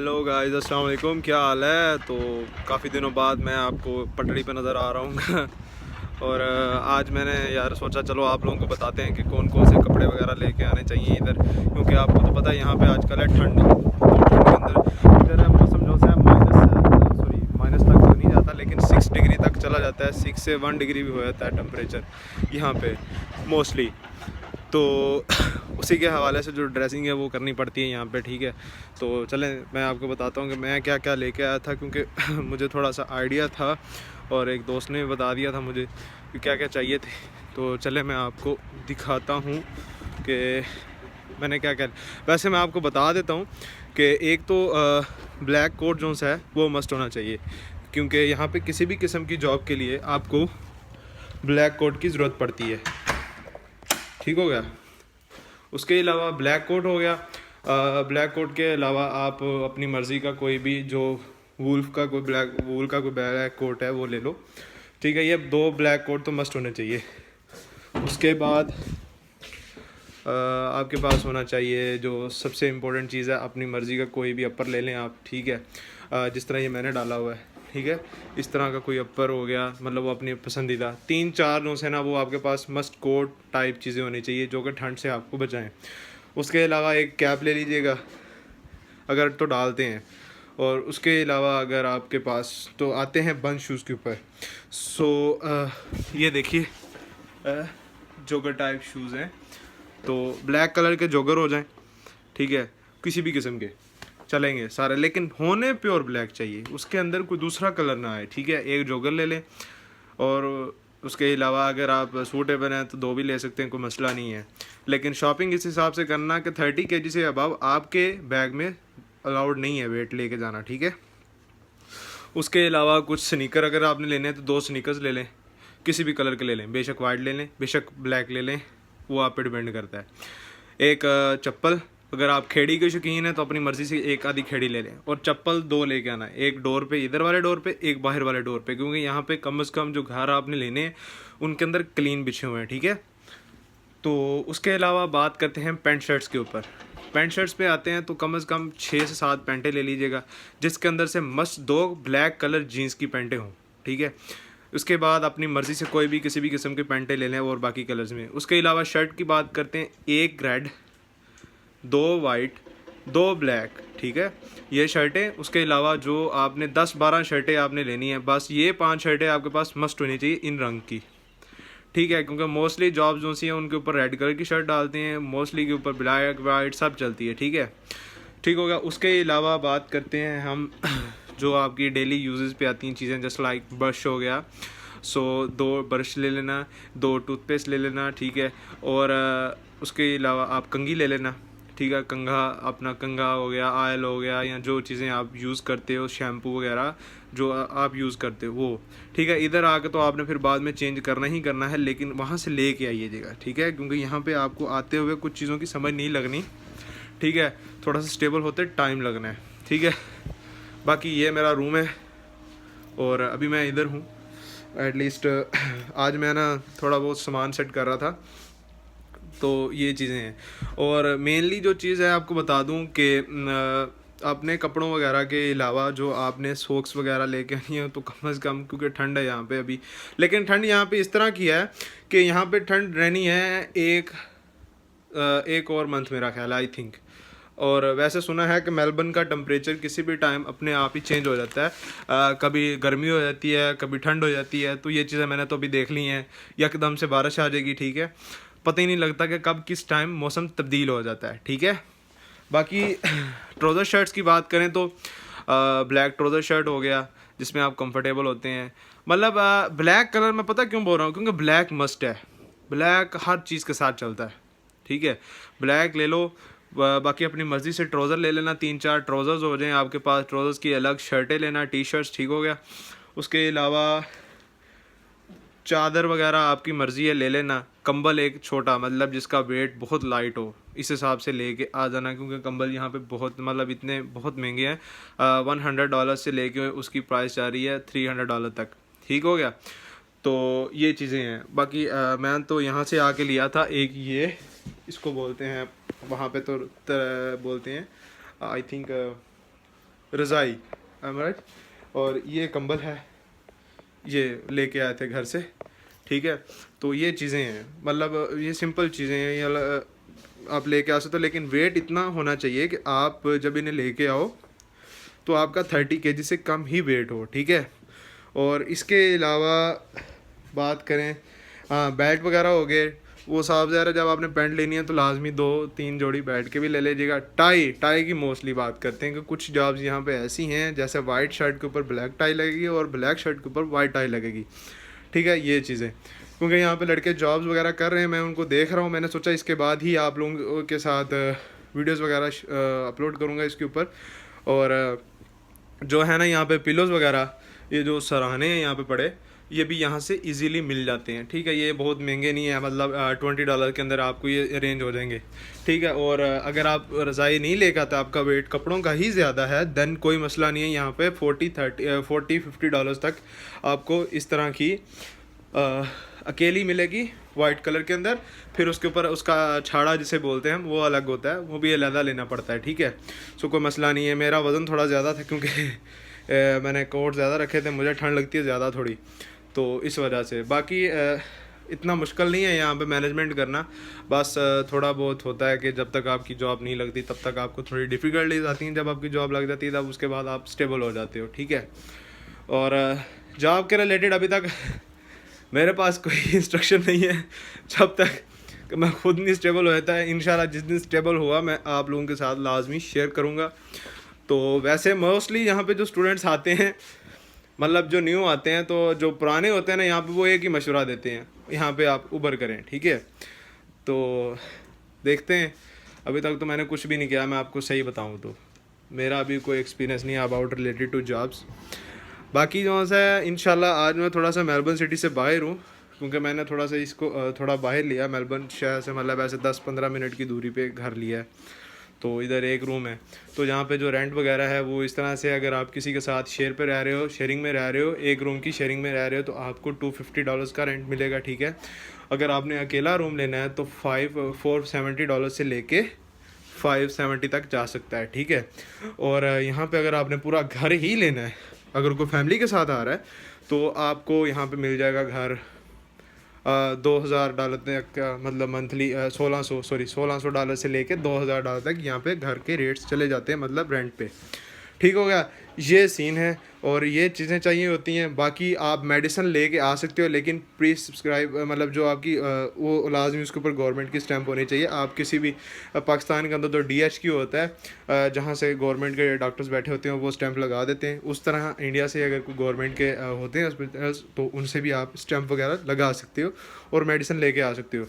Hello guys, अस्सलाम वालेकुम। क्या हाल है? तो काफ़ी दिनों बाद मैं आपको पटड़ी पे नज़र आ रहा हूँ और आज मैंने यार सोचा चलो आप लोगों को बताते हैं कि कौन कौन से कपड़े वगैरह लेके आने चाहिए इधर, क्योंकि आपको तो पता है यहाँ पे आजकल है ठंड। तो ठंड के अंदर इधर है मौसम जो है माइनस तक तो नहीं जाता, लेकिन 6 डिग्री तक चला जाता है। 6 से 1 डिग्री भी हो जाता है टेम्परेचर यहाँ पे मोस्टली। तो उसी के हवाले से जो ड्रेसिंग है वो करनी पड़ती है यहाँ पे, ठीक है। तो चलें मैं आपको बताता हूँ कि मैं क्या क्या लेके आया था, क्योंकि मुझे थोड़ा सा आइडिया था और एक दोस्त ने बता दिया था मुझे कि क्या क्या चाहिए थे। तो चले मैं आपको दिखाता हूँ कि मैंने क्या क्या। वैसे मैं आपको बता देता हूँ कि एक तो ब्लैक कोट जो है वो मस्ट होना चाहिए, क्योंकि यहाँ पे किसी भी किस्म की जॉब के लिए आपको ब्लैक कोट की ज़रूरत पड़ती है। ठीक हो गया। उसके अलावा ब्लैक कोट हो गया। ब्लैक कोट के अलावा आप अपनी मर्ज़ी का कोई भी जो वूल का कोई ब्लैक कोट है वो ले लो, ठीक है। ये 2 ब्लैक कोट तो मस्ट होने चाहिए। उसके बाद आपके पास होना चाहिए जो सबसे इम्पोर्टेंट चीज़ है, अपनी मर्ज़ी का कोई भी अपर ले लें आप, ठीक है। जिस तरह ये मैंने डाला हुआ है, ठीक है, इस तरह का कोई अपर हो गया, मतलब वो अपनी पसंदीदा 3-4 जो है ना वो आपके पास मस्ट कोट टाइप चीज़ें होनी चाहिए जो कि ठंड से आपको बचाएं। उसके अलावा एक कैप ले लीजिएगा अगर तो डालते हैं, और उसके अलावा अगर आपके पास तो आते हैं बंद शूज़ के ऊपर। ये देखिए जोगर टाइप शूज़ हैं, तो ब्लैक कलर के जोगर हो जाएं, ठीक है, किसी भी किस्म के चलेंगे सारे, लेकिन होने प्योर ब्लैक चाहिए, उसके अंदर कोई दूसरा कलर ना आए, ठीक है। एक जोगर ले लें, और उसके अलावा अगर आप सूटेबल हैं तो 2 भी ले सकते हैं, कोई मसला नहीं है। लेकिन शॉपिंग इस हिसाब से करना कि 30 kg से अबव आपके बैग में अलाउड नहीं है वेट लेके जाना, ठीक है। उसके अलावा कुछ स्नीकर अगर आपने लेने हैं तो 2 स्नीकर्स ले लें, किसी भी कलर के ले लें, बेशक वाइट ले लें बेशक ब्लैक ले लें, वो आप पे डिपेंड करता है। एक चप्पल, अगर आप खेड़ी के शौकीन हैं तो अपनी मर्ज़ी से एक आधी खेड़ी ले लें, और चप्पल 2 लेके आना है, एक डोर पे, इधर वाले डोर पे, एक बाहर वाले डोर पे, क्योंकि यहाँ पे कम से कम जो घर आपने लेने हैं उनके अंदर क्लीन बिछे हुए हैं, ठीक है। तो उसके अलावा बात करते हैं पैंट शर्ट्स के ऊपर। पैंट शर्ट्स पे आते हैं तो कम से कम 6 से 7 पैंटें ले लीजिएगा, जिसके अंदर से मस्ट 2 ब्लैक कलर जीन्स की पैंटें हों, ठीक है। उसके बाद अपनी मर्ज़ी से कोई भी किसी भी किस्म की पैंटें ले लें और बाकी कलर्स में। उसके अलावा शर्ट की बात करते हैं, 1 रेड, 2 वाइट, 2 ब्लैक, ठीक है, ये शर्टें। उसके अलावा जो आपने 10-12 शर्टें आपने लेनी है, बस ये 5 शर्टें आपके पास मस्ट होनी चाहिए इन रंग की, ठीक है, क्योंकि मोस्टली जॉब्स जो सी हैं उनके ऊपर रेड कलर की शर्ट डालते हैं, मोस्टली के ऊपर ब्लैक वाइट सब चलती है, ठीक है। ठीक होगा। उसके अलावा बात करते हैं हम जो आपकी डेली यूजेस पे आती हैं चीज़ें, जस्ट लाइक ब्रश हो गया, 2 ब्रश ले लेना, 2 टूथपेस्ट ले लेना, ठीक है। और उसके अलावा आप कंघी ले लेना, ठीक है, कंघा, अपना कंघा हो गया, ऑयल हो गया, या जो चीज़ें आप यूज़ करते हो, शैम्पू वगैरह जो आप यूज़ करते हो वो, ठीक है। इधर आके तो आपने फिर बाद में चेंज करना ही करना है, लेकिन वहाँ से ले के आइएगा, ठीक है, क्योंकि यहाँ पे आपको आते हुए कुछ चीज़ों की समझ नहीं लगनी, ठीक है, थोड़ा सा स्टेबल होते टाइम लगना है, ठीक है। बाकी ये मेरा रूम है और अभी मैं इधर हूँ एटलीस्ट। आज मैं ना थोड़ा बहुत सामान सेट कर रहा था, तो ये चीज़ें हैं। और मेनली जो चीज़ है आपको बता दूं कि अपने कपड़ों वगैरह के अलावा जो आपने सॉक्स वगैरह लेके आनी है तो कम से कम, क्योंकि ठंड है यहाँ पे अभी, लेकिन ठंड यहाँ पे इस तरह की है कि यहाँ पे ठंड रहनी है एक और मंथ मेरा ख्याल आई थिंक। और वैसे सुना है कि मेलबर्न का टेम्परेचर किसी भी टाइम अपने आप ही चेंज हो जाता है, कभी गर्मी हो जाती है, कभी ठंड हो जाती है, तो ये चीज़ें मैंने तो अभी देख ली हैं, यकदम से बारिश आ जाएगी, ठीक है, पता ही नहीं लगता कि कब किस टाइम मौसम तब्दील हो जाता है, ठीक है। बाकी ट्राउज़र शर्ट्स की बात करें तो ब्लैक ट्राउज़र शर्ट हो गया जिसमें आप कंफर्टेबल होते हैं, मतलब ब्लैक कलर मैं पता क्यों बोल रहा हूँ, क्योंकि ब्लैक मस्ट है, ब्लैक हर चीज़ के साथ चलता है, ठीक है, ब्लैक ले लो। बाकी अपनी मर्ज़ी से ट्राउज़र ले लेना, 3-4 ट्राउज़र्स हो जाएं आपके पास, ट्राउज़र्स की अलग शर्टें लेना, टी शर्ट्स, ठीक हो गया। उसके अलावा चादर वगैरह आपकी मर्ज़ी है ले लेना, कंबल एक छोटा, मतलब जिसका वेट बहुत लाइट हो, इस हिसाब से लेके आ जाना, क्योंकि कंबल यहाँ पे बहुत, मतलब इतने बहुत महंगे हैं, $100 से लेके उसकी प्राइस जा रही है $300 तक, ठीक हो गया। तो ये चीज़ें हैं। बाकी मैं तो यहाँ से आके लिया था एक, ये इसको बोलते हैं वहाँ पे तो बोलते हैं आई थिंक रज़ाई, राइट, और ये कंबल है, ये लेके आए थे घर से, ठीक है। तो ये चीज़ें हैं, मतलब ये सिंपल चीज़ें हैं, ये आप लेके आ सकते हो, लेकिन वेट इतना होना चाहिए कि आप जब इन्हें लेके आओ तो आपका 30 kg से कम ही वेट हो, ठीक है। और इसके अलावा बात करें, हाँ बेल्ट वगैरह हो गए, वो साफ ज़ाहिर है जब आपने पैंट लेनी है तो लाजमी 2-3 जोड़ी बैठ के भी ले लीजिएगा। टाई की मोस्टली बात करते हैं कि कुछ जॉब्स यहाँ पे ऐसी हैं जैसे वाइट शर्ट के ऊपर ब्लैक टाई लगेगी और ब्लैक शर्ट के ऊपर वाइट टाई लगेगी, ठीक है। ये चीज़ें क्योंकि यहाँ पे लड़के जॉब्स वगैरह कर रहे हैं, मैं उनको देख रहा हूँ, मैंने सोचा इसके बाद ही आप लोगों के साथ वीडियोज़ वगैरह अपलोड करूँगा इसके ऊपर। और जो है ना यहाँ पे पिलोज़ वगैरह, ये जो सराहने हैं यहाँ पे पड़े, ये भी यहाँ से इजीली मिल जाते हैं, ठीक है। ये बहुत महंगे नहीं है, मतलब $20 के अंदर आपको ये अरेंज हो जाएंगे, ठीक है। और अगर आप रज़ाई नहीं लेकर आते, आपका वेट कपड़ों का ही ज़्यादा है, देन कोई मसला नहीं है। यहाँ पे $40-50 तक आपको इस तरह की अकेली मिलेगी वाइट कलर के अंदर। फिर उसके ऊपर उसका छाड़ा जिसे बोलते हैं वो अलग होता है, वो भी अलग लेना पड़ता है, ठीक है। सो कोई मसला नहीं है। मेरा वज़न थोड़ा ज़्यादा था क्योंकि मैंने कोट ज़्यादा रखे थे, मुझे ठंड लगती है ज़्यादा थोड़ी, तो इस वजह से। बाकी इतना मुश्किल नहीं है यहाँ पे मैनेजमेंट करना, बस थोड़ा बहुत होता है कि जब तक आपकी जॉब नहीं लगती तब तक आपको थोड़ी डिफ़िकल्टीज आती हैं, जब आपकी जॉब लग जाती है तब उसके बाद आप स्टेबल हो जाते हो, ठीक है। और जॉब के रिलेटेड अभी तक मेरे पास कोई इंस्ट्रक्शन नहीं है, जब तक मैं खुद नहीं स्टेबल हो जाता है। इंशाल्लाह जिस दिन स्टेबल हुआ मैं आप लोगों के साथ लाजमी शेयर करूँगा। तो वैसे मोस्टली यहाँ पे जो स्टूडेंट्स आते हैं, मतलब जो न्यू आते हैं, तो जो पुराने होते हैं ना यहाँ पे, वो एक ही मशवरा देते हैं, यहाँ पे आप उबर करें, ठीक है। तो देखते हैं, अभी तक तो मैंने कुछ भी नहीं किया, मैं आपको सही बताऊँ तो मेरा अभी कोई एक्सपीरियंस नहीं है अबाउट रिलेटेड टू जॉब्स। बाकी जो है इंशाल्लाह आज मैं थोड़ा सा मेलबर्न सिटी से बाहर हूँ, क्योंकि मैंने थोड़ा सा इसको थोड़ा बाहर लिया मेलबर्न शहर से, मतलब ऐसे 10-15 मिनट की दूरी पे घर लिया है। तो इधर एक रूम है, तो यहाँ पे जो रेंट वगैरह है वो इस तरह से, अगर आप किसी के साथ शेयर पे रह रहे हो, शेयरिंग में रह रहे हो, एक रूम की शेयरिंग में रह रहे हो, तो आपको $250 का रेंट मिलेगा, ठीक है। अगर आपने अकेला रूम लेना है तो $470 से लेके $570 तक जा सकता है, ठीक है। और यहाँ पे अगर आपने पूरा घर ही लेना है, अगर कोई फैमिली के साथ आ रहा है, तो आपको यहाँ पे मिल जाएगा घर $2000 तक, मतलब मंथली $1600 से लेके $2000 तक यहाँ पे घर के रेट्स चले जाते हैं, मतलब रेंट पे, ठीक हो गया। ये सीन है और ये चीज़ें चाहिए होती हैं। बाकी आप मेडिसिन लेके आ सकते हो, लेकिन प्री सब्सक्राइब, मतलब जो आपकी वो लाजमी उसके ऊपर गवर्नमेंट की स्टैंप होनी चाहिए। आप किसी भी पाकिस्तान के अंदर तो DHQ होता है, जहाँ से गवर्नमेंट के डॉक्टर्स बैठे होते हैं, वो स्टैंप लगा देते हैं। उस तरह इंडिया से अगर कोई गवर्नमेंट के होते हैं हॉस्पिटल्स, तो उनसे भी आप स्टैंप वगैरह लगा सकते हो और मेडिसिन लेके आ सकते हो।